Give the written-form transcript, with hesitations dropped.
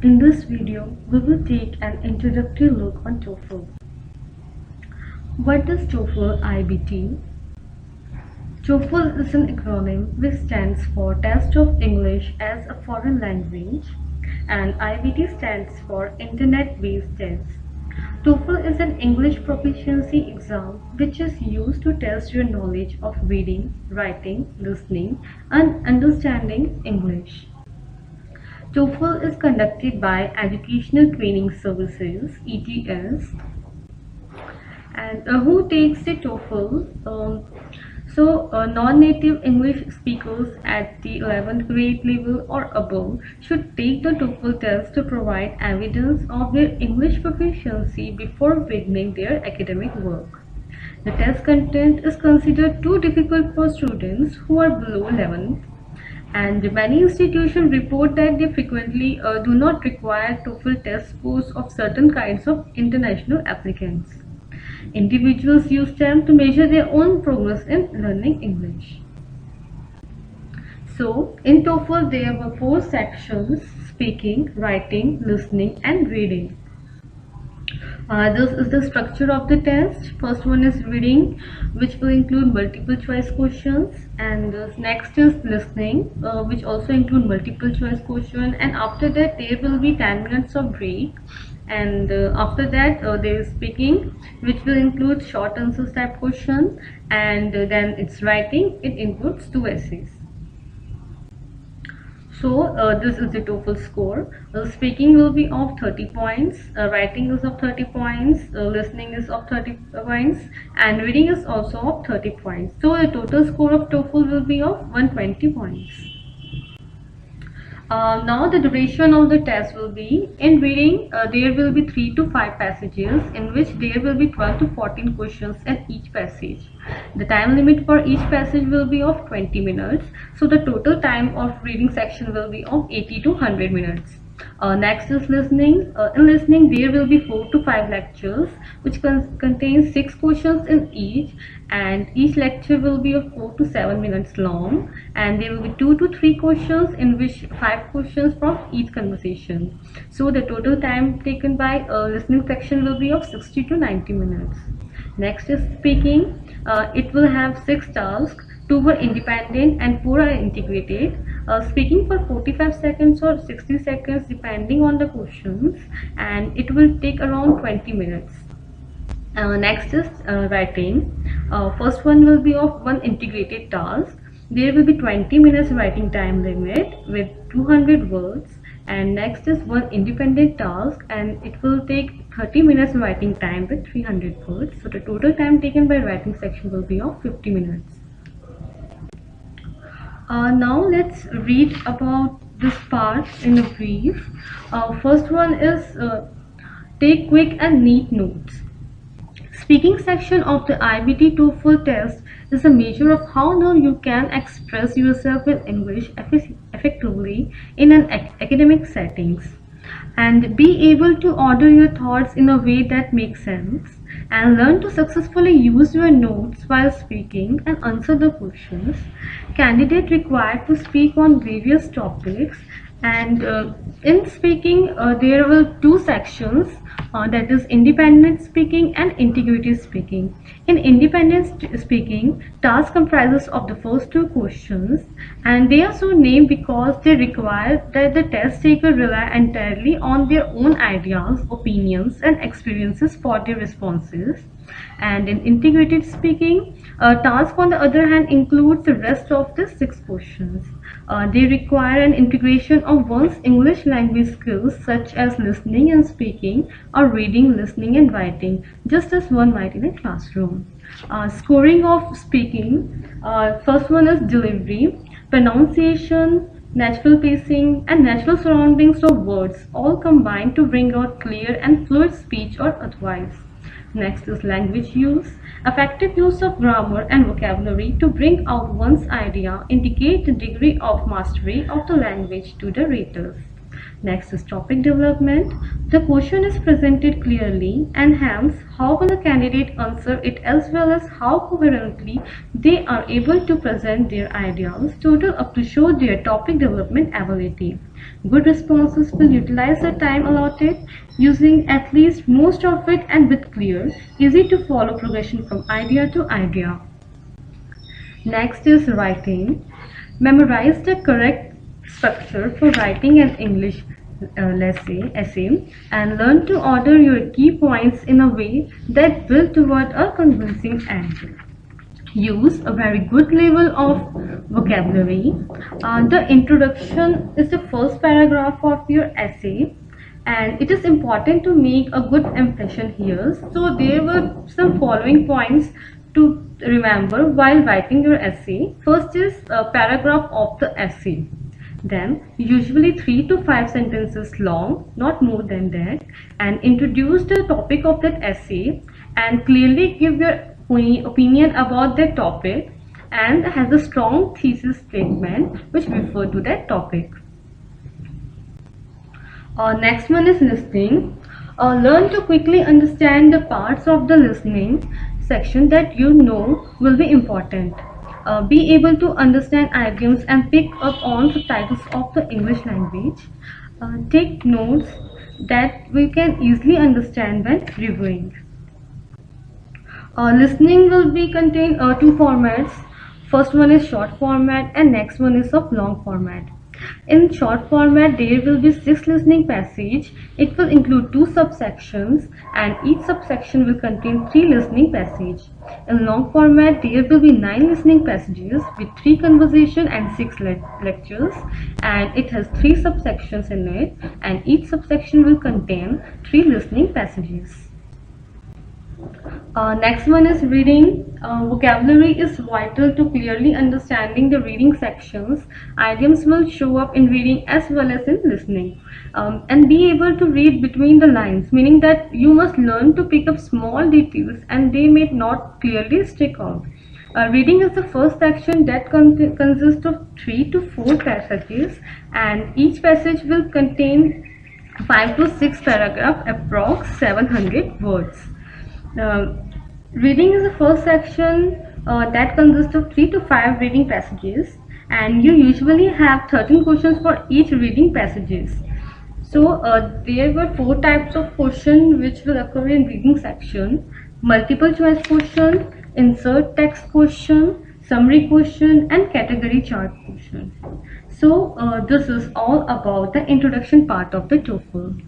In this video, we will take an introductory look on TOEFL. What is TOEFL IBT? TOEFL is an acronym which stands for Test of English as a Foreign Language, and IBT stands for Internet-Based Test. TOEFL is an English proficiency exam which is used to test your knowledge of reading, writing, listening, and understanding English. TOEFL is conducted by Educational Training Services (ETS), and who takes the TOEFL? Non-native English speakers at the 11th grade level or above should take the TOEFL test to provide evidence of their English proficiency before beginning their academic work. The test content is considered too difficult for students who are below 11th, and many institutions report that they frequently do not require TOEFL test scores of certain kinds of international applicants. Individuals use them to measure their own progress in learning English. So, in TOEFL there were 4 sections: speaking, writing, listening, and reading. This is the structure of the test. First one is reading, which will include multiple choice questions, and next is listening, which also include multiple choice question, and after that there will be 10 minutes of break, and after that there is speaking, which will include short answers type question, and then it's writing, it includes 2 essays. So this is the TOEFL score. Speaking will be of 30 points, writing is of 30 points, listening is of 30 points, and reading is also of 30 points. So the total score of TOEFL will be of 120 points. Now the duration of the test will be, in reading there will be 3 to 5 passages in which there will be 12 to 14 questions in each passage. The time limit for each passage will be of 20 minutes. So the total time of reading section will be of 80 to 100 minutes. Next is listening. In listening there will be 4 to 5 lectures which contains 6 questions in each, and each lecture will be of 4 to 7 minutes long, and there will be 2 to 3 questions in which 5 questions from each conversation. So the total time taken by listening section will be of 60 to 90 minutes. Next is speaking. It will have 6 tasks. 2 were independent and 4 are integrated. Speaking for 45 seconds or 60 seconds depending on the questions, and it will take around 20 minutes. Next is writing. First one will be of 1 integrated task. There will be 20 minutes writing time limit with 200 words, and next is 1 independent task, and it will take 30 minutes writing time with 300 words. So the total time taken by writing section will be of 50 minutes. Now let's read about this part in a brief. First one is take quick and neat notes. Speaking section of the IBT TOEFL test is a measure of how well you can express yourself in English effectively in an academic settings, and be able to order your thoughts in a way that makes sense, and learn to successfully use your notes while speaking and answer the questions. Candidate required to speak on various topics, and in speaking there were 2 sections, that is independent speaking and integrated speaking. In independent speaking, task comprises of the first 2 questions, and they are so named because they require that the test taker rely entirely on their own ideas, opinions, and experiences for their responses. And in integrated speaking, task on the other hand includes the rest of the 6 questions. They require an integration of one's English language skills such as listening and speaking, or reading, listening, and writing, just as one might in a classroom. Scoring of speaking. First one is delivery, pronunciation, natural pacing, and natural surroundings of words, all combined to bring out clear and fluid speech or otherwise. Next is language use. Effective use of grammar and vocabulary to bring out one's idea, indicate the degree of mastery of the language to the raters. Next is topic development. The question is presented clearly and hence how will the candidate answer it as well as how coherently they are able to present their ideas total up to show their topic development ability. Good responses will utilize the time allotted using at least most of it and with clear, easy to follow progression from idea to idea. Next is writing. Memorize the correct structure for writing an English essay and learn to order your key points in a way that will toward a convincing end. Use a very good level of vocabulary. The introduction is the first paragraph of your essay and it is important to make a good impression here. So there were some following points to remember while writing your essay. First is a paragraph of the essay. Then usually 3 to 5 sentences long, not more than that, and introduce the topic of that essay and clearly give your opinion about that topic and has a strong thesis statement which refer to that topic. Next one is listening. Learn to quickly understand the parts of the listening section that you know will be important. Be able to understand idioms and pick up on subtitles of the English language. Take notes that we can easily understand when reviewing. Listening will be contain two formats. First one is short format and next one is of long format. In short format, there will be 6 listening passages. It will include 2 subsections and each subsection will contain 3 listening passages. In long format, there will be 9 listening passages with 3 conversation and 6 lectures, and it has 3 subsections in it and each subsection will contain 3 listening passages. Next one is reading. Vocabulary is vital to clearly understanding the reading sections. Idioms will show up in reading as well as in listening. And be able to read between the lines, meaning that you must learn to pick up small details and they may not clearly stick out. Reading is the first section that consists of 3 to 4 passages and each passage will contain 5 to 6 paragraphs, approx 700 words. Reading is the first section that consists of 3 to 5 reading passages and you usually have 13 questions for each reading passages. So there were 4 types of question which will occur in reading section: multiple choice question, insert text question, summary question and category chart question. So this is all about the introduction part of the TOEFL.